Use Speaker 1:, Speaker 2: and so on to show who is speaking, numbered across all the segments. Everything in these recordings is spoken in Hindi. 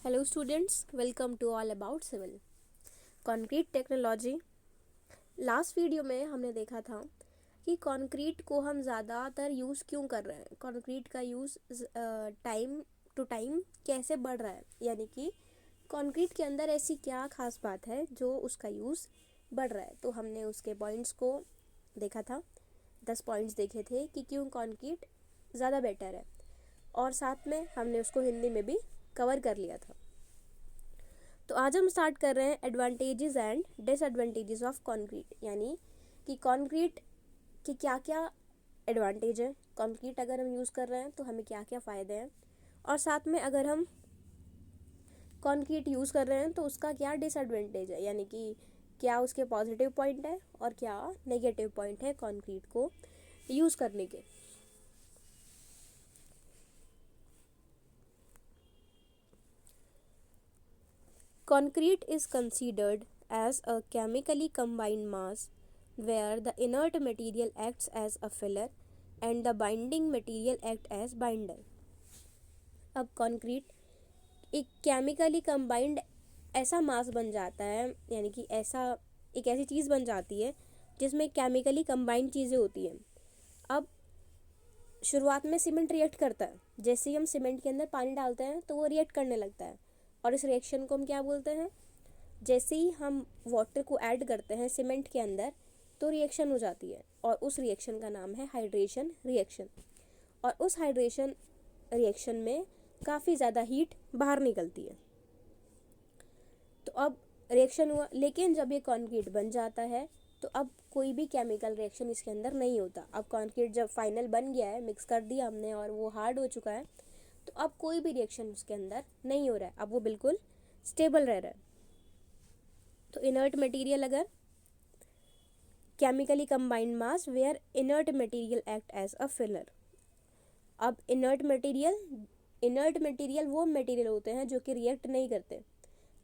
Speaker 1: Hello students, welcome to all about civil concrete technology. Last video में हमने देखा था कि कंक्रीट को हम ज़्यादातर यूज़ क्यों कर रहे हैं, कंक्रीट का यूज़ टाइम टू टाइम कैसे बढ़ रहा है, यानी कि कंक्रीट के अंदर ऐसी क्या खास बात है जो उसका यूज़ बढ़ रहा है। तो हमने उसके पॉइंट्स को देखा था, 10 पॉइंट्स देखे थे कि क्यों कंक्रीट ज़्यादा बेटर है, और साथ में हमने उसको हिंदी में भी कवर कर लिया था। तो आज हम स्टार्ट कर रहे हैं advantages and disadvantages of concrete, यानी कि कंक्रीट के क्या क्या एडवांटेज है, कंक्रीट अगर हम यूज़ कर रहे हैं तो हमें क्या क्या फ़ायदे हैं, और साथ में अगर हम कंक्रीट यूज़ कर रहे हैं तो उसका क्या डिसएडवांटेज है, यानी कि क्या उसके पॉजिटिव पॉइंट है और क्या नेगेटिव पॉइंट है कंक्रीट को यूज़ करने के। Concrete is considered as a chemically combined mass where the inert material acts as a filler and the binding material act as binder. अब कंक्रीट एक केमिकली कंबाइंड ऐसा मास बन जाता है, यानी कि एक ऐसी चीज़ बन जाती है जिसमें केमिकली कंबाइंड चीज़ें होती हैं। अब शुरुआत में सीमेंट रिएक्ट करता है, जैसे ही हम सीमेंट के अंदर पानी डालते हैं तो वो रिएक्ट करने लगता है, और इस रिएक्शन को हम क्या बोलते हैं, जैसे ही हम वाटर को ऐड करते हैं सीमेंट के अंदर तो रिएक्शन हो जाती है, और उस रिएक्शन का नाम है हाइड्रेशन रिएक्शन। और उस हाइड्रेशन रिएक्शन में काफ़ी ज़्यादा हीट बाहर निकलती है। तो अब रिएक्शन हुआ, लेकिन जब ये कंक्रीट बन जाता है तो अब कोई भी केमिकल रिएक्शन इसके अंदर नहीं होता। अब कंक्रीट जब फाइनल बन गया है, मिक्स कर दिया हमने और वो हार्ड हो चुका है, तो अब कोई भी रिएक्शन उसके अंदर नहीं हो रहा है, अब वो बिल्कुल स्टेबल रह रहा है। तो इनर्ट मटेरियल अगर chemically combined mass where inert material act as a filler. अब इनर्ट मटेरियल वो मटेरियल होते हैं जो कि रिएक्ट नहीं करते।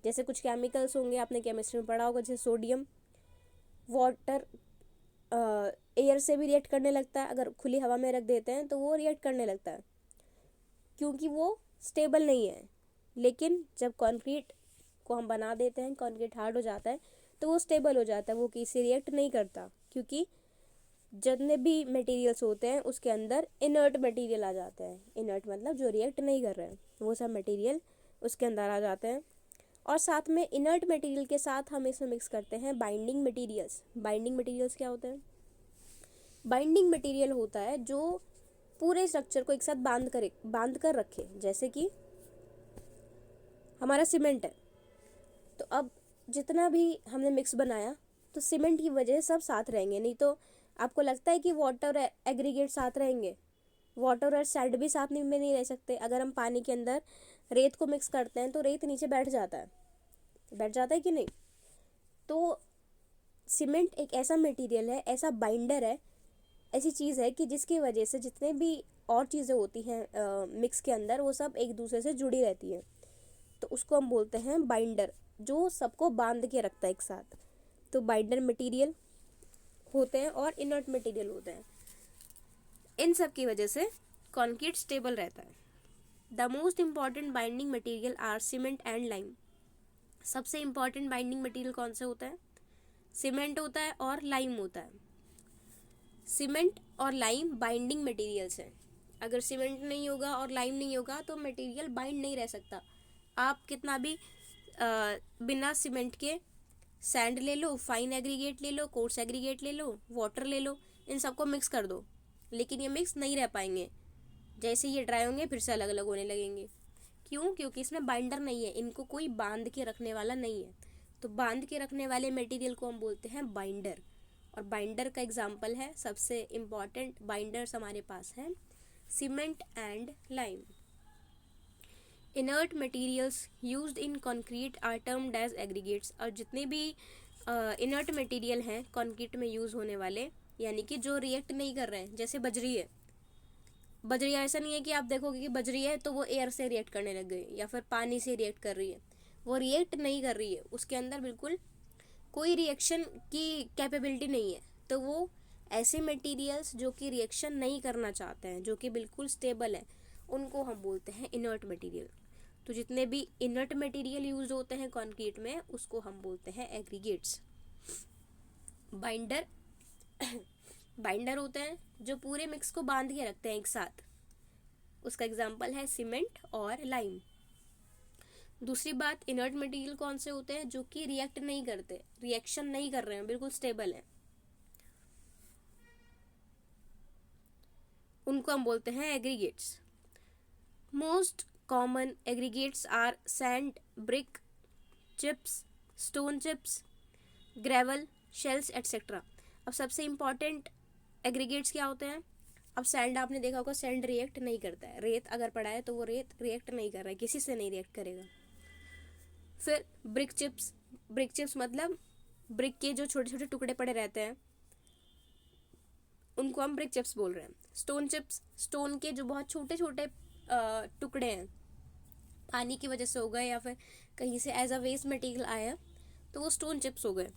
Speaker 1: जैसे कुछ केमिकल्स होंगे, आपने केमिस्ट्री में पढ़ा होगा, जैसे सोडियम वाटर एयर से भी रिएक्ट करने लगता है, अगर खुली हवा में रख देते हैं तो वो रिएक्ट करने लगता है क्योंकि वो स्टेबल नहीं है। लेकिन जब कंक्रीट को हम बना देते हैं, कंक्रीट हार्ड हो जाता है तो वो स्टेबल हो जाता है, वो किसी रिएक्ट नहीं करता, क्योंकि जितने भी मटेरियल्स होते हैं उसके अंदर इनर्ट मटेरियल आ जाते हैं। इनर्ट मतलब जो रिएक्ट नहीं कर रहे हैं, वो सब मटेरियल उसके अंदर आ जाते हैं। और साथ में इनर्ट मटेरियल के साथ हम इसमें मिक्स करते हैं बाइंडिंग मटेरियल्स। बाइंडिंग मटेरियल्स क्या होते हैं? बाइंडिंग मटेरियल होता है जो पूरे स्ट्रक्चर को एक साथ बांध कर रखे। जैसे कि हमारा सीमेंट है, तो अब जितना भी हमने मिक्स बनाया तो सीमेंट की वजह से सब साथ रहेंगे। नहीं तो आपको लगता है कि वाटर एग्रीगेट साथ रहेंगे? वाटर और सैंड भी साथ में नहीं रह सकते। अगर हम पानी के अंदर रेत को मिक्स करते हैं तो रेत नीचे बैठ जाता है कि नहीं? तो सीमेंट एक ऐसा मटेरियल है, ऐसा बाइंडर है, ऐसी चीज़ है कि जिसकी वजह से जितने भी और चीज़ें होती हैं मिक्स के अंदर, वो सब एक दूसरे से जुड़ी रहती हैं। तो उसको हम बोलते हैं बाइंडर, जो सबको बांध के रखता है एक साथ। तो बाइंडर मटेरियल होते हैं और इनर्ट मटेरियल होते हैं। इन सब की वजह से कंक्रीट स्टेबल रहता है। The most important binding material are cement and lime. सबसे इम्पॉर्टेंट बाइंडिंग मटेरियल कौन से होता है? सीमेंट होता है और लाइम होता है। सीमेंट और लाइम बाइंडिंग मटेरियल्स हैं। अगर सीमेंट नहीं होगा और लाइम नहीं होगा तो मटेरियल बाइंड नहीं रह सकता। आप कितना भी बिना सीमेंट के सैंड ले लो, फाइन एग्रीगेट ले लो, कोर्स एग्रीगेट ले लो, वाटर ले लो, इन सबको मिक्स कर दो, लेकिन ये मिक्स नहीं रह पाएंगे। जैसे ये ड्राई होंगे फिर से अलग अलग होने लगेंगे। क्यों? क्योंकि इसमें बाइंडर नहीं है, इनको कोई बांध के रखने वाला नहीं है। तो बांध के रखने वाले मटेरियल को हम बोलते हैं बाइंडर। और बाइंडर का एग्जाम्पल है, सबसे इम्पॉर्टेंट बाइंडर्स हमारे पास हैं cement and lime. Inert materials used in concrete are termed as aggregates. और जितने भी इनर्ट मटेरियल हैं कंक्रीट में यूज़ होने वाले, यानी कि जो रिएक्ट नहीं कर रहे हैं, जैसे बजरी है। बजरी ऐसा नहीं है कि आप देखोगे कि बजरी है तो वो एयर से रिएक्ट करने लग गई या फिर पानी से रिएक्ट कर रही है, वो रिएक्ट नहीं कर रही है, उसके अंदर बिल्कुल कोई रिएक्शन की कैपेबिलिटी नहीं है। तो वो ऐसे मटेरियल्स जो कि रिएक्शन नहीं करना चाहते हैं, जो कि बिल्कुल स्टेबल है, उनको हम बोलते हैं इनर्ट मटेरियल। तो जितने भी इनर्ट मटेरियल यूज होते हैं कंक्रीट में उसको हम बोलते हैं एग्रीगेट्स। बाइंडर बाइंडर होते हैं जो पूरे मिक्स को बांध के रखते हैं एक साथ, उसका एग्जांपल है सीमेंट और लाइम। दूसरी बात, इनर्ट मटेरियल कौन से होते हैं, जो कि रिएक्ट नहीं करते, रिएक्शन नहीं कर रहे हैं, बिल्कुल स्टेबल हैं, उनको हम बोलते हैं aggregates. Most common aggregates are sand, brick, chips, stone chips, gravel, shells etcetera. अब सबसे इम्पॉर्टेंट एग्रीगेट्स क्या होते हैं? अब सैंड आपने देखा होगा, सैंड रिएक्ट नहीं करता है, रेत अगर पड़ा है तो वो रेत रिएक्ट नहीं कर रहा है, किसी से नहीं रिएक्ट करेगा। फिर ब्रिक चिप्स मतलब ब्रिक के जो छोटे छोटे टुकड़े पड़े रहते हैं उनको हम ब्रिक चिप्स बोल रहे हैं। स्टोन चिप्स, स्टोन के जो बहुत छोटे छोटे टुकड़े हैं, पानी की वजह से हो गए या फिर कहीं से एज अ वेस्ट मटेरियल आया तो वो स्टोन चिप्स हो गए,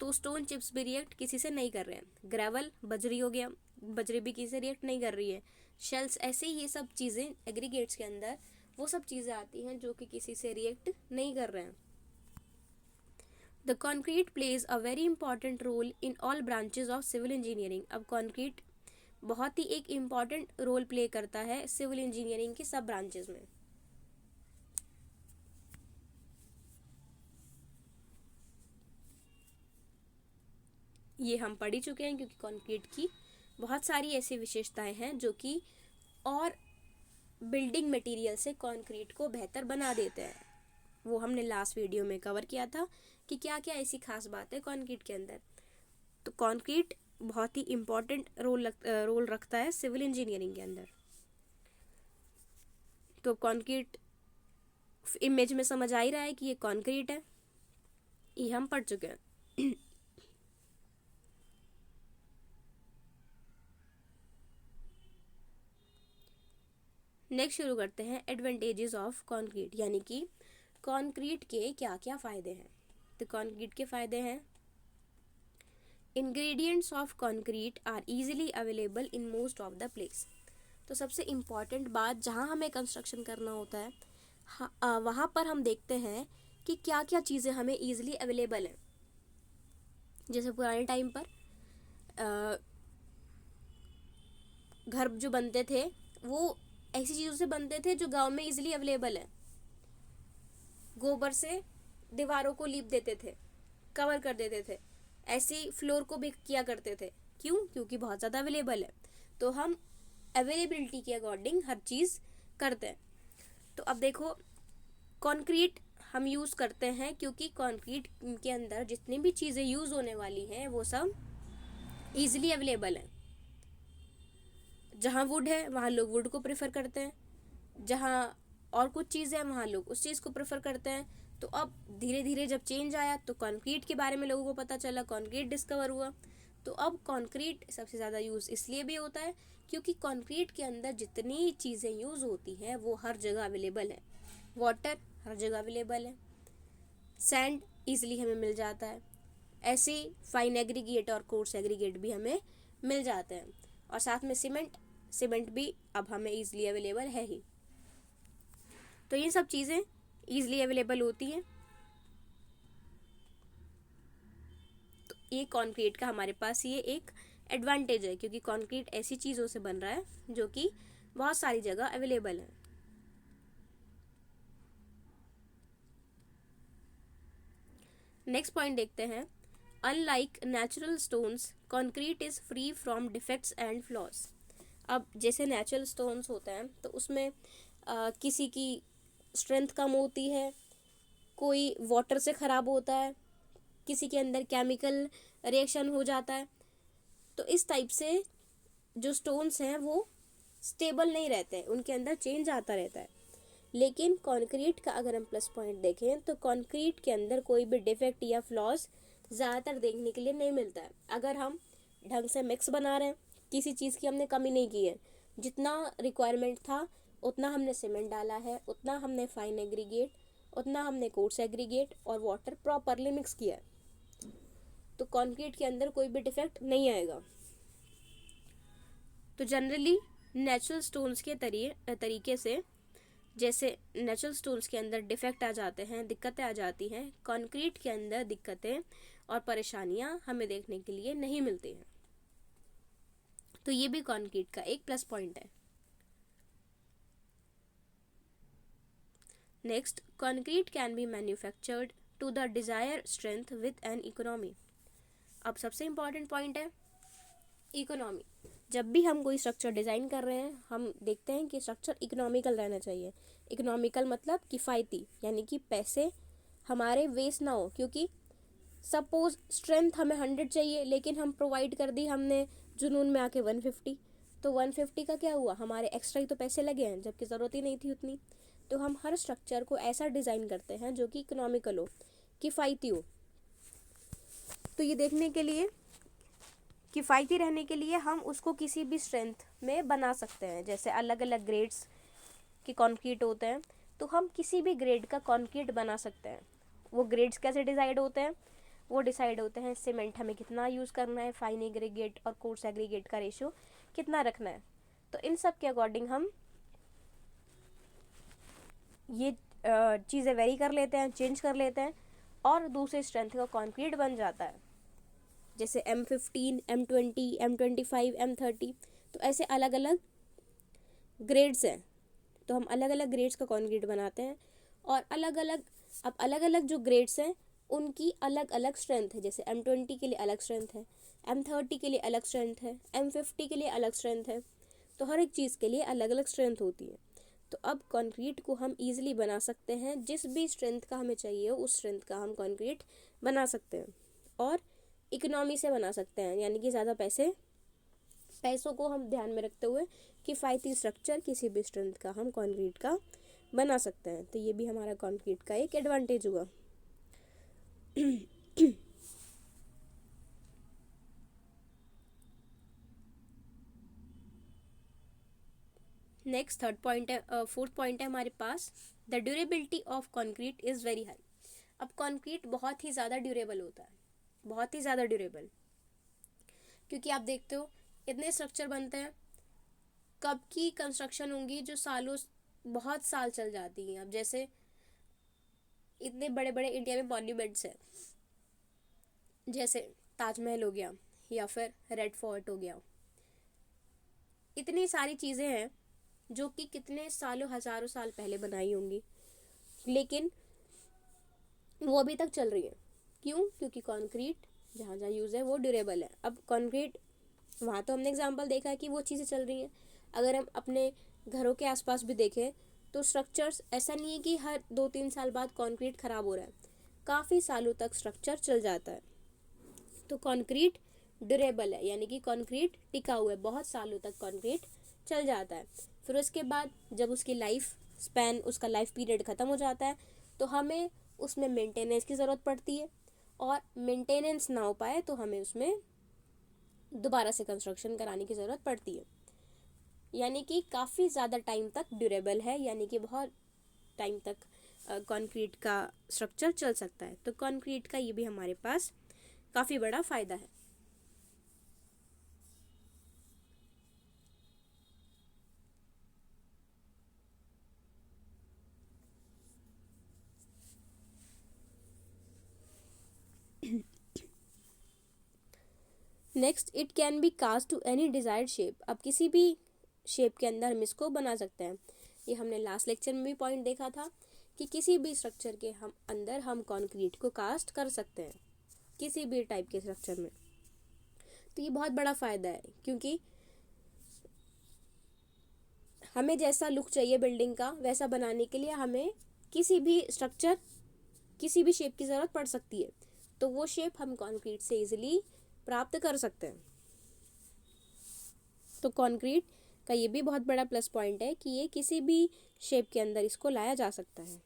Speaker 1: तो स्टोन चिप्स भी रिएक्ट किसी से नहीं कर रहे हैं। ग्रेवल, बजरी हो गया, बजरी भी किसी से रिएक्ट नहीं कर रही है। शेल्स, ऐसे ही ये सब चीज़ें एग्रीगेट्स के अंदर वो सब चीज़ें आती हैं जो कि किसी से रिएक्ट नहीं कर रहे हैं। The concrete plays a very important role in all branches of civil engineering. अब कॉन्क्रीट बहुत ही एक इम्पॉर्टेंट रोल प्ले करता है सिविल इंजीनियरिंग के सब ब्रांचेज में। ये हम पढ़ ही चुके हैं क्योंकि कंक्रीट की बहुत सारी ऐसी विशेषताएं हैं जो कि और बिल्डिंग मटेरियल से कंक्रीट को बेहतर बना देते हैं। वो हमने लास्ट वीडियो में कवर किया था कि क्या क्या ऐसी खास बात है कंक्रीट के अंदर। तो कंक्रीट बहुत ही इम्पोर्टेंट रोल रखता है सिविल इंजीनियरिंग के अंदर। तो कंक्रीट इमेज में समझ आ ही रहा है कि ये कंक्रीट है, ये हम पढ़ चुके हैं। नेक्स्ट शुरू करते हैं एडवांटेजेस ऑफ कंक्रीट, यानी कि कंक्रीट के क्या क्या फ़ायदे हैं। तो कंक्रीट के फ़ायदे हैं, ingredients of concrete are easily available in most of the place. तो सबसे इम्पॉर्टेंट बात, जहाँ हमें कंस्ट्रक्शन करना होता है वहाँ पर हम देखते हैं कि क्या क्या चीज़ें हमें ईजिली अवेलेबल हैं। जैसे पुराने टाइम पर घर जो बनते थे वो ऐसी चीज़ों से बनते थे जो गांव में इजीली अवेलेबल है। गोबर से दीवारों को लीप देते थे, कवर कर देते थे, ऐसे फ्लोर को भी किया करते थे। क्यों? क्योंकि बहुत ज़्यादा अवेलेबल है, तो हम अवेलेबिलिटी के अकॉर्डिंग हर चीज़ करते हैं। तो अब देखो, कंक्रीट हम यूज़ करते हैं क्योंकि कंक्रीट के अंदर जितनी भी चीज़ें यूज़ होने वाली हैं वो सब ईजिली अवेलेबल हैं। जहाँ वुड है वहाँ लोग वुड को प्रेफर करते हैं, जहाँ और कुछ चीज़ है वहाँ लोग उस चीज़ को प्रेफर करते हैं। तो अब धीरे धीरे जब चेंज आया तो कंक्रीट के बारे में लोगों को पता चला, कंक्रीट डिस्कवर हुआ। तो अब कंक्रीट सबसे ज़्यादा यूज़ इसलिए भी होता है क्योंकि कंक्रीट के अंदर जितनी चीज़ें यूज़ होती हैं वो हर जगह अवेलेबल है। वाटर हर जगह अवेलेबल है, सैंड ईजिली हमें मिल जाता है, ऐसे फाइन एग्रीगेट और कोर्स एग्रीगेट भी हमें मिल जाते हैं, और साथ में सीमेंट भी अब हमें ईजिली अवेलेबल है ही। तो ये सब चीज़ें ईजिली अवेलेबल होती हैं। तो ये कंक्रीट का हमारे पास ये एक एडवांटेज है क्योंकि कंक्रीट ऐसी चीज़ों से बन रहा है जो कि बहुत सारी जगह अवेलेबल है। नेक्स्ट पॉइंट देखते हैं, unlike natural stones concrete is free from defects and flaws. अब जैसे नेचुरल स्टोन्स होते हैं तो उसमें किसी की स्ट्रेंथ कम होती है, कोई वाटर से ख़राब होता है, किसी के अंदर केमिकल रिएक्शन हो जाता है। तो इस टाइप से जो स्टोन्स हैं वो स्टेबल नहीं रहते हैं, उनके अंदर चेंज आता रहता है। लेकिन कंक्रीट का अगर हम प्लस पॉइंट देखें तो कंक्रीट के अंदर कोई भी डिफेक्ट या फ्लॉज ज़्यादातर देखने के लिए नहीं मिलता है। अगर हम ढंग से मिक्स बना रहे हैं, किसी चीज़ की हमने कमी नहीं की है, जितना रिक्वायरमेंट था उतना हमने सीमेंट डाला है, उतना हमने फाइन एग्रीगेट, उतना हमने कोर्स एग्रीगेट और वाटर प्रॉपरली मिक्स किया है, तो कंक्रीट के अंदर कोई भी डिफेक्ट नहीं आएगा। तो जनरली नेचुरल स्टोन्स के तरीके से जैसे नेचुरल स्टोन्स के अंदर डिफेक्ट आ जाते हैं, दिक्कतें आ जाती हैं, कंक्रीट के अंदर दिक्कतें और परेशानियां हमें देखने के लिए नहीं मिलती हैं। तो ये भी कंक्रीट का एक प्लस पॉइंट है। Next, concrete can be manufactured to the desired strength with an economy. अब सबसे इंपॉर्टेंट पॉइंट है इकोनॉमी। जब भी हम कोई स्ट्रक्चर डिज़ाइन कर रहे हैं, हम देखते हैं कि स्ट्रक्चर इकोनॉमिकल रहना चाहिए। इकोनॉमिकल मतलब किफ़ायती, यानी कि पैसे हमारे वेस्ट ना हो। क्योंकि सपोज स्ट्रेंथ हमें 100 चाहिए, लेकिन हम प्रोवाइड कर दी हमने जुनून में आके 150, तो 150 का क्या हुआ, हमारे एक्स्ट्रा ही तो पैसे लगे हैं, जबकि ज़रूरत ही नहीं थी उतनी। तो हम हर स्ट्रक्चर को ऐसा डिज़ाइन करते हैं जो कि इकोनॉमिकल हो, किफ़ायती हो। तो ये देखने के लिए, किफ़ायती रहने के लिए हम उसको किसी भी स्ट्रेंथ में बना सकते हैं। जैसे अलग अलग ग्रेड्स के कंक्रीट होते हैं, तो हम किसी भी ग्रेड का कंक्रीट बना सकते हैं। वो ग्रेड्स कैसे डिसाइड होते हैं, वो डिसाइड होते हैं सीमेंट हमें कितना यूज़ करना है, फाइन एग्रीगेट और कोर्स एग्रीगेट का रेशियो कितना रखना है। तो इन सब के अकॉर्डिंग हम ये चीज़ें वेरी कर लेते हैं, चेंज कर लेते हैं, और दूसरे स्ट्रेंथ का कंक्रीट बन जाता है। जैसे M15, M20, M25, M30, तो ऐसे अलग अलग ग्रेड्स हैं। तो हम अलग अलग ग्रेड्स का कंक्रीट बनाते हैं, और अलग अलग जो ग्रेड्स हैं उनकी अलग अलग स्ट्रेंथ है। जैसे M20 के लिए अलग स्ट्रेंथ है, M30 के लिए अलग स्ट्रेंथ है, M50 के लिए अलग स्ट्रेंथ है। तो हर एक चीज़ के लिए अलग अलग स्ट्रेंथ होती है। तो अब कंक्रीट को हम ईजिली बना सकते हैं, जिस भी स्ट्रेंथ का हमें चाहिए उस स्ट्रेंथ का हम कंक्रीट बना सकते हैं, और इकोनॉमी से बना सकते हैं। यानी कि ज़्यादा पैसों को हम ध्यान में रखते हुए किफ़ायती स्ट्रक्चर किसी भी स्ट्रेंथ का हम कंक्रीट का बना सकते हैं। तो ये भी हमारा कंक्रीट का एक एडवांटेज हुआ। नेक्स्ट थर्ड पॉइंट है, फोर्थ पॉइंट है हमारे पास, the durability of concrete is very high. अब कंक्रीट बहुत ही ज़्यादा ड्यूरेबल होता है, बहुत ही ज़्यादा ड्यूरेबल। क्योंकि आप देखते हो इतने स्ट्रक्चर बनते हैं, कब की कंस्ट्रक्शन होंगी जो सालों, बहुत साल चल जाती हैं। अब जैसे इतने बड़े बड़े इंडिया में मॉन्यूमेंट्स हैं, जैसे ताजमहल हो गया या फिर रेड फोर्ट हो गया, इतनी सारी चीज़ें हैं जो कि कितने सालों, हज़ारों साल पहले बनाई होंगी, लेकिन वो अभी तक चल रही है। क्यों? क्योंकि कंक्रीट जहाँ जहाँ यूज़ है वो ड्यूरेबल है। अब कंक्रीट, वहाँ तो हमने एग्जांपल देखा है कि वो चीज़ें चल रही हैं। अगर हम अपने घरों के आसपास भी देखें तो स्ट्रक्चर्स, ऐसा नहीं है कि हर 2-3 साल बाद कंक्रीट ख़राब हो रहा है, काफ़ी सालों तक स्ट्रक्चर चल जाता है। तो कंक्रीट ड्यूरेबल है, यानी कि कंक्रीट टिका हुआ है, बहुत सालों तक कंक्रीट चल जाता है। फिर उसके बाद जब उसकी लाइफ स्पैन, उसका लाइफ पीरियड ख़त्म हो जाता है, तो हमें उसमें मेंटेनेंस की ज़रूरत पड़ती है, और मेंटेनेंस ना हो पाए तो हमें उसमें दोबारा से कंस्ट्रक्शन कराने की ज़रूरत पड़ती है। यानी कि काफ़ी ज़्यादा टाइम तक ड्यूरेबल है, यानी कि बहुत टाइम तक कंक्रीट का स्ट्रक्चर चल सकता है। तो कंक्रीट का ये भी हमारे पास काफ़ी बड़ा फ़ायदा है। Next, it can be cast to any desired shape. अब किसी भी शेप के अंदर हम इसको बना सकते हैं। ये हमने लास्ट लेक्चर में भी पॉइंट देखा था कि किसी भी स्ट्रक्चर के हम अंदर हम कंक्रीट को कास्ट कर सकते हैं, किसी भी टाइप के स्ट्रक्चर में। तो ये बहुत बड़ा फ़ायदा है, क्योंकि हमें जैसा लुक चाहिए बिल्डिंग का, वैसा बनाने के लिए हमें किसी भी स्ट्रक्चर, किसी भी शेप की ज़रूरत पड़ सकती है। तो वो शेप हम कंक्रीट से इजीली प्राप्त कर सकते हैं। तो कंक्रीट का ये भी बहुत बड़ा प्लस पॉइंट है कि ये किसी भी शेप के अंदर इसको लाया जा सकता है।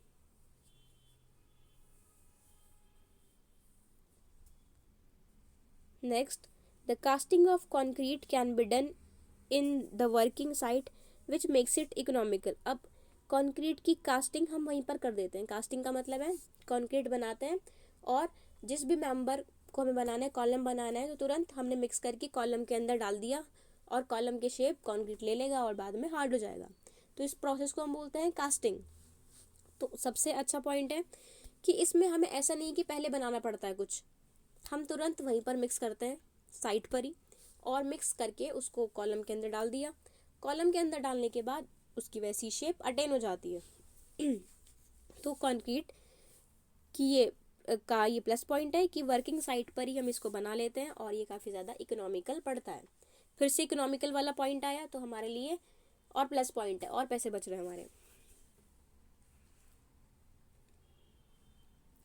Speaker 1: Next, the casting of concrete can be done in the working site which makes it economical. अब कंक्रीट की कास्टिंग हम वहीं पर कर देते हैं। कास्टिंग का मतलब है कंक्रीट बनाते हैं, और जिस भी मेंबर को हमें बनाना है, कॉलम बनाना है, तो तुरंत हमने मिक्स करके कॉलम के अंदर डाल दिया, और कॉलम के शेप कंक्रीट ले लेगा और बाद में हार्ड हो जाएगा। तो इस प्रोसेस को हम बोलते हैं कास्टिंग। तो सबसे अच्छा पॉइंट है कि इसमें हमें ऐसा नहीं कि पहले बनाना पड़ता है कुछ, हम तुरंत वहीं पर मिक्स करते हैं साइट पर ही, और मिक्स करके उसको कॉलम के अंदर डाल दिया। कॉलम के अंदर डालने के बाद उसकी वैसी शेप अटेन हो जाती है। तो कंक्रीट की ये प्लस पॉइंट है कि वर्किंग साइट पर ही हम इसको बना लेते हैं और ये काफ़ी ज़्यादा इकोनॉमिकल पड़ता है। फिर से इकोनॉमिकल वाला पॉइंट आया तो हमारे लिए और प्लस पॉइंट है, और पैसे बच रहे हैं हमारे।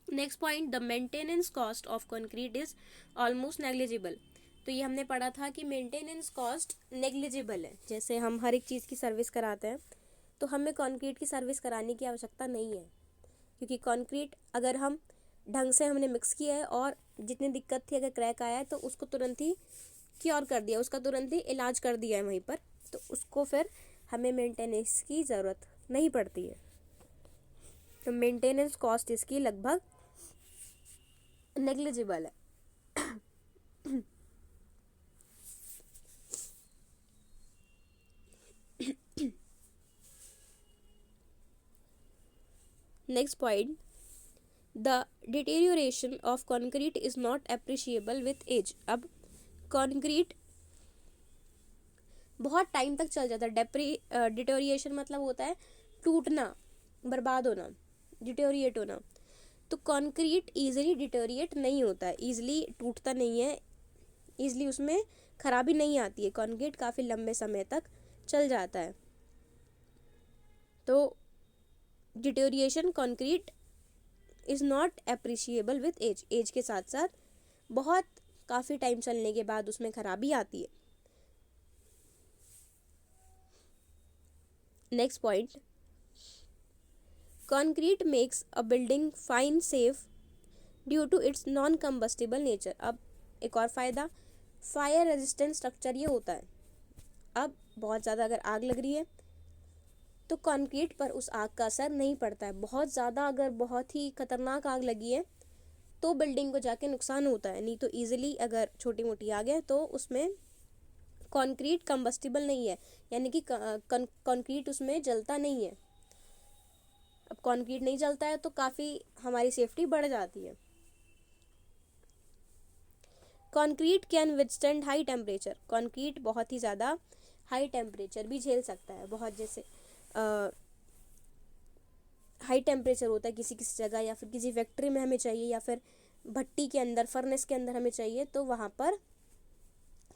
Speaker 1: Next point, the maintenance cost of concrete is almost negligible. तो ये हमने पढ़ा था कि मेंटेनेंस कॉस्ट नेग्लिजिबल है। जैसे हम हर एक चीज़ की सर्विस कराते हैं तो हमें कंक्रीट की सर्विस कराने की आवश्यकता नहीं है, क्योंकि कंक्रीट अगर हम ढंग से हमने मिक्स किया है और जितनी दिक्कत थी, अगर क्रैक आया है तो उसको तुरंत ही क्योर कर दिया, उसका तुरंत ही इलाज कर दिया है वहीं पर, तो उसको फिर हमें मेंटेनेंस की ज़रूरत नहीं पड़ती है। तो मेंटेनेंस कॉस्ट इसकी लगभग नेग्लिजिबल है। Next point, the deterioration of concrete is not appreciable with age. अब कंक्रीट बहुत टाइम तक चल जाता है। डिटेरियोरेशन मतलब होता है टूटना, बर्बाद होना, डिटेरियोरेट होना। तो कंक्रीट ईजिली डिटेरियोरेट नहीं होता है, ईजिली टूटता नहीं है, ईजिली उसमें खराबी नहीं आती है। कंक्रीट काफ़ी लंबे समय तक चल जाता है। तो deterioration concrete is not appreciable with age. Age के साथ साथ बहुत काफ़ी टाइम चलने के बाद उसमें खराबी आती है। Next point, concrete makes a building fire safe due to its non combustible nature. अब एक और फ़ायदा, फायर रेजिस्टेंट स्ट्रक्चर ये होता है। अब बहुत ज़्यादा अगर आग लग रही है तो कंक्रीट पर उस आग का असर नहीं पड़ता है। बहुत ज़्यादा अगर बहुत ही खतरनाक आग लगी है तो बिल्डिंग को जाके नुकसान होता है, नहीं तो ईजिली अगर छोटी मोटी आग है तो उसमें कंक्रीट कंबस्टिबल नहीं है, यानी कि कंक्रीट उसमें जलता नहीं है। अब कंक्रीट नहीं जलता है तो काफ़ी हमारी सेफ्टी बढ़ जाती है। Concrete can withstand high temperature. Concrete बहुत ही ज़्यादा हाई टेम्परेचर भी झेल सकता है। बहुत जैसे हाई टेम्परेचर होता है किसी किसी जगह, या फिर किसी फैक्ट्री में हमें चाहिए, या फिर भट्टी के अंदर, फर्नेस के अंदर हमें चाहिए, तो वहाँ पर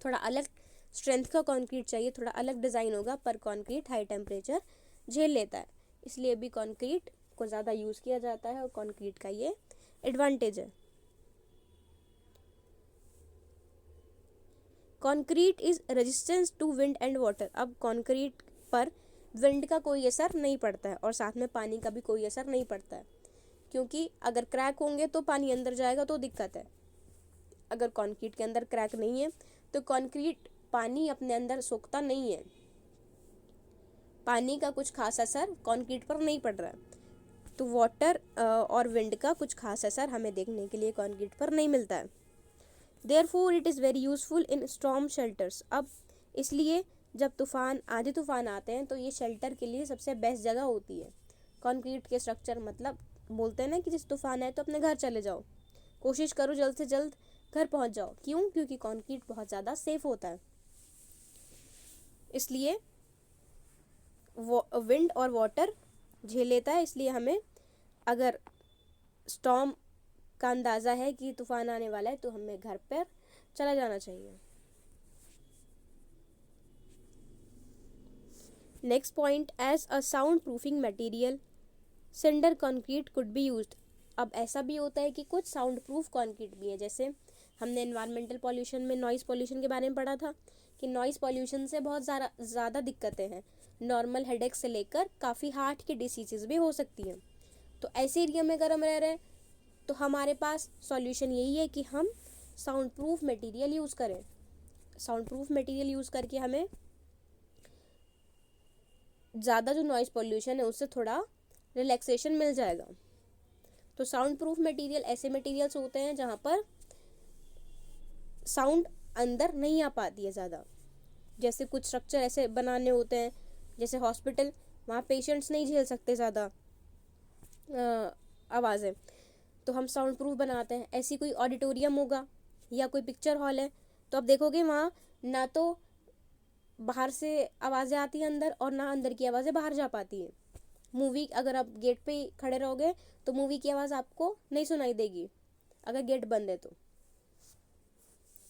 Speaker 1: थोड़ा अलग स्ट्रेंथ का कंक्रीट चाहिए, थोड़ा अलग डिज़ाइन होगा, पर कंक्रीट हाई टेम्परेचर झेल लेता है। इसलिए भी कंक्रीट को ज़्यादा यूज़ किया जाता है और कंक्रीट का ये एडवांटेज है। Concrete is resistance to wind and water. अब कंक्रीट पर विंड का कोई असर नहीं पड़ता है और साथ में पानी का भी कोई असर नहीं पड़ता है, क्योंकि अगर क्रैक होंगे तो पानी अंदर जाएगा तो दिक्कत है। अगर कंक्रीट के अंदर क्रैक नहीं है तो कंक्रीट पानी अपने अंदर सोखता नहीं है, पानी का कुछ खास असर कंक्रीट पर नहीं पड़ रहा है। तो वाटर और विंड का कुछ खास असर हमें देखने के लिए कंक्रीट पर नहीं मिलता है। Therefore it is very useful in storm shelters. अब इसलिए जब तूफान, आंधी तूफान आते हैं तो ये शेल्टर के लिए सबसे बेस्ट जगह होती है। कंक्रीट के स्ट्रक्चर, मतलब बोलते हैं ना कि जिस तूफान आए तो अपने घर चले जाओ, कोशिश करो जल्द से जल्द घर पहुंच जाओ। क्यों? क्योंकि कंक्रीट बहुत ज़्यादा सेफ होता है। इसलिए विंड और वाटर झेल लेता है। इसलिए हमें अगर स्टॉर्म का अंदाज़ा है कि तूफान आने वाला है तो हमें घर पर चला जाना चाहिए। Next point, as a sound proofing material cinder concrete could be used. अब ऐसा भी होता है कि कुछ साउंड प्रूफ कंक्रीट भी है। जैसे हमने एनवायरमेंटल पॉल्यूशन में नॉइज़ पॉल्यूशन के बारे में पढ़ा था कि नॉइज़ पॉल्यूशन से बहुत ज़्यादा दिक्कतें हैं। नॉर्मल हेडेक से लेकर काफ़ी हार्ट की डिसीजेज भी हो सकती हैं। तो ऐसे एरिया में अगर हम रह रहे हैं तो हमारे पास सॉल्यूशन यही है कि हम साउंड प्रूफ मटेरियल यूज़ करें। साउंड प्रूफ मटेरियल यूज़ करके हमें ज़्यादा जो नॉइज़ पॉल्यूशन है उससे थोड़ा रिलैक्सेशन मिल जाएगा। तो साउंड प्रूफ मटेरियल ऐसे मटेरियल्स होते हैं जहाँ पर साउंड अंदर नहीं आ पाती है ज़्यादा। जैसे कुछ स्ट्रक्चर ऐसे बनाने होते हैं, जैसे हॉस्पिटल वहाँ पेशेंट्स नहीं झेल सकते ज़्यादा आवाज़ें, तो हम साउंड प्रूफ बनाते हैं। ऐसी कोई ऑडिटोरियम होगा या कोई पिक्चर हॉल है, तो आप देखोगे वहाँ ना तो बाहर से आवाज़ें आती हैं अंदर, और ना अंदर की आवाज़ें बाहर जा पाती हैं। मूवी अगर आप गेट पे ही खड़े रहोगे तो मूवी की आवाज़ आपको नहीं सुनाई देगी अगर गेट बंद है तो।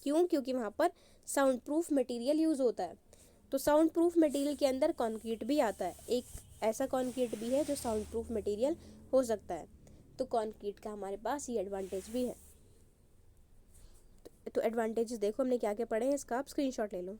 Speaker 1: क्यों? क्योंकि वहाँ पर साउंड प्रूफ मटेरियल यूज़ होता है। तो साउंड प्रूफ मटेरियल के अंदर कंक्रीट भी आता है, एक ऐसा कंक्रीट भी है जो साउंड प्रूफ मटेरियल हो सकता है। तो कंक्रीट का हमारे पास ये एडवांटेज भी है। तो एडवांटेजेस देखो हमने क्या क्या पढ़े हैं, इसका आप स्क्रीनशॉट ले लो।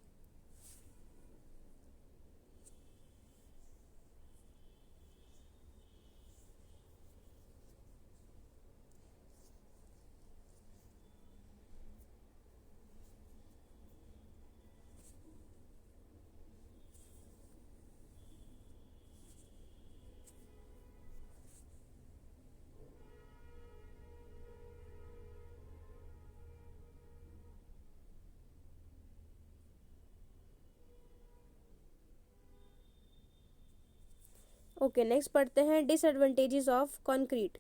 Speaker 1: ओके, नेक्स्ट पढ़ते हैं डिसएडवांटेजेस ऑफ कंक्रीट।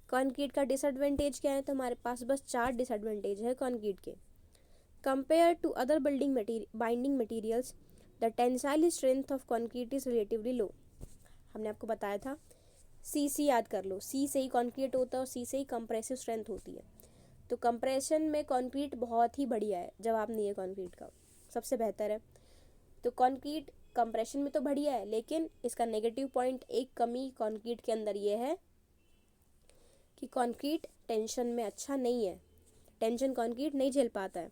Speaker 1: कंक्रीट का डिसएडवांटेज क्या है? तो हमारे पास बस 4 डिसएडवांटेज है कंक्रीट के। Compare to other binding materials the tensile strength of concrete is relatively low. हमने आपको बताया था, सी याद कर लो, सी से ही कंक्रीट होता है और सी से ही कंप्रेसिव स्ट्रेंथ होती है। तो कंप्रेशन में कंक्रीट बहुत ही बढ़िया है, जवाब नहीं है कंक्रीट का, सबसे बेहतर है। तो कंक्रीट कंप्रेशन में तो बढ़िया है, लेकिन इसका नेगेटिव पॉइंट, एक कमी कंक्रीट के अंदर ये है कि कंक्रीट टेंशन में अच्छा नहीं है, टेंशन कंक्रीट नहीं झेल पाता है।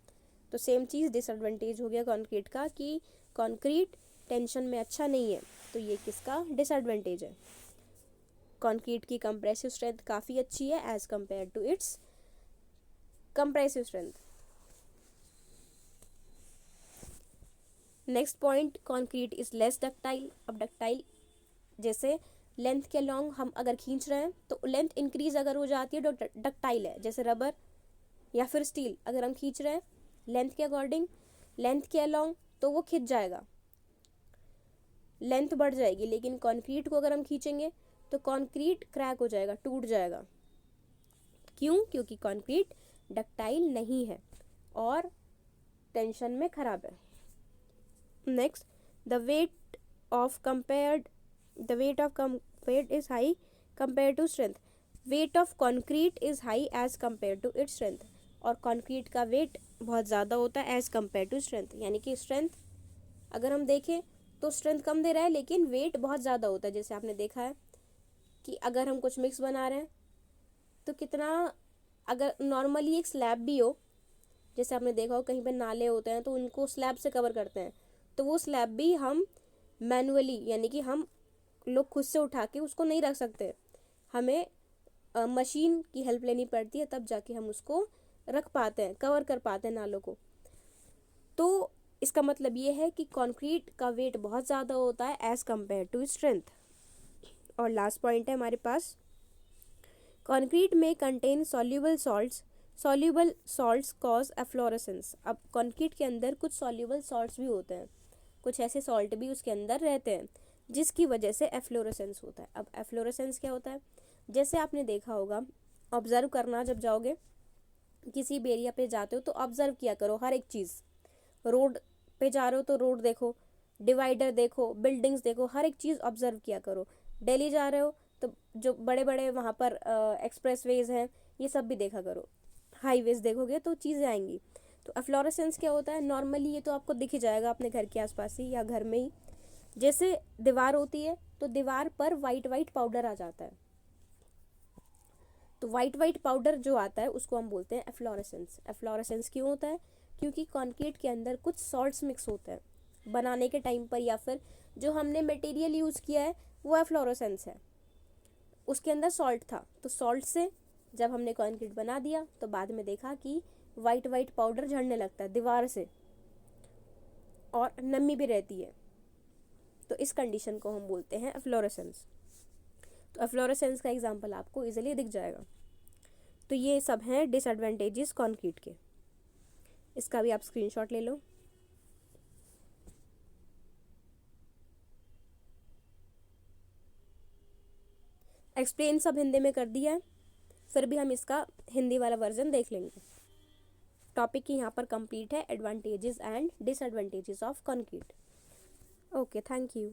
Speaker 1: तो सेम चीज़ डिसएडवांटेज हो गया कंक्रीट का कि कंक्रीट टेंशन में अच्छा नहीं है, तो ये किसका डिसएडवांटेज है। कंक्रीट की कंप्रेसिव स्ट्रेंथ काफ़ी अच्छी है as compare to its compressive strength. Next point, concrete is less ductile. अब डक्टाइल जैसे लेंथ के लॉन्ग हम अगर खींच रहे हैं तो लेंथ इंक्रीज अगर हो जाती है तो डक्टाइल है। जैसे रबर या फिर स्टील अगर हम खींच रहे हैं लेंथ के अकॉर्डिंग, लेंथ के अलॉन्ग, तो वो खिंच जाएगा, लेंथ बढ़ जाएगी। लेकिन कंक्रीट को अगर हम खींचेंगे तो कंक्रीट क्रैक हो जाएगा, टूट जाएगा। क्यों? क्योंकि कंक्रीट डक्टाइल नहीं है और टेंशन में खराब है। Next, the weight of compared is high compare to strength. Weight of concrete is high as compare to its strength. और कंक्रीट का वेट बहुत ज़्यादा होता है एज कंपेयर टू स्ट्रेंथ, यानी कि स्ट्रेंथ अगर हम देखें तो स्ट्रेंथ कम दे रहा है लेकिन वेट बहुत ज़्यादा होता है। जैसे आपने देखा है कि अगर हम कुछ मिक्स बना रहे हैं तो कितना, अगर नॉर्मली एक स्लैब भी हो, जैसे आपने देखा हो कहीं पे नाले होते हैं तो उनको स्लैब से कवर करते हैं, तो वो स्लैब भी हम मैनुअली यानी कि हम लोग खुद से उठा के उसको नहीं रख सकते, हमें मशीन की हेल्प लेनी पड़ती है, तब जाके हम उसको रख पाते हैं, कवर कर पाते हैं नालों को। तो इसका मतलब ये है कि कंक्रीट का वेट बहुत ज़्यादा होता है एज कंपेयर टू स्ट्रेंथ। और लास्ट पॉइंट है हमारे पास, कंक्रीट में contain soluble salts cause efflorescence. अब कंक्रीट के अंदर कुछ सॉल्यूबल सॉल्ट्स भी होते हैं, कुछ ऐसे सॉल्ट भी उसके अंदर रहते हैं जिसकी वजह से एफ्लोरेसेंस होता है। अब एफ्लोरेसेंस क्या होता है? जैसे आपने देखा होगा, ऑब्जर्व करना, जब जाओगे किसी भी एरिया पे जाते हो तो ऑब्जर्व किया करो हर एक चीज़। रोड पे जा रहे हो तो रोड देखो, डिवाइडर देखो, बिल्डिंग्स देखो, हर एक चीज़ ऑब्जर्व किया करो। दिल्ली जा रहे हो तो जो बड़े बड़े वहाँ पर एक्सप्रेसवेज हैं ये सब भी देखा करो, हाईवेज देखोगे तो चीज़ें आएंगी। तो एफ्लोरेसेंस क्या होता है? नॉर्मली ये तो आपको दिख ही जाएगा अपने घर के आसपास ही या घर में ही, जैसे दीवार होती है तो दीवार पर वाइट वाइट पाउडर आ जाता है, तो वाइट पाउडर जो आता है उसको हम बोलते हैं एफ्लोरेसेंस। एफ्लोरेसेंस क्यों होता है? क्योंकि कंक्रीट के अंदर कुछ सॉल्ट्स मिक्स होते हैं बनाने के टाइम पर, या फिर जो हमने मटेरियल यूज़ किया है वो एफ्लोरेसेंस है, उसके अंदर सॉल्ट था। तो सॉल्ट से जब हमने कंक्रीट बना दिया तो बाद में देखा कि वाइट पाउडर झड़ने लगता है दीवार से और नमी भी रहती है, तो इस कंडीशन को हम बोलते हैं एफ्लोरेसेंस। तो एफ्लोरेसेंस का एग्जांपल आपको इजीली दिख जाएगा। तो ये सब हैं डिसएडवांटेजेस कंक्रीट के, इसका भी आप स्क्रीनशॉट ले लो। एक्सप्लेन सब हिंदी में कर दिया है, फिर भी हम इसका हिंदी वाला वर्जन देख लेंगे। टॉपिक यहाँ पर कंप्लीट है, advantages and disadvantages of concrete. Okay, thank you.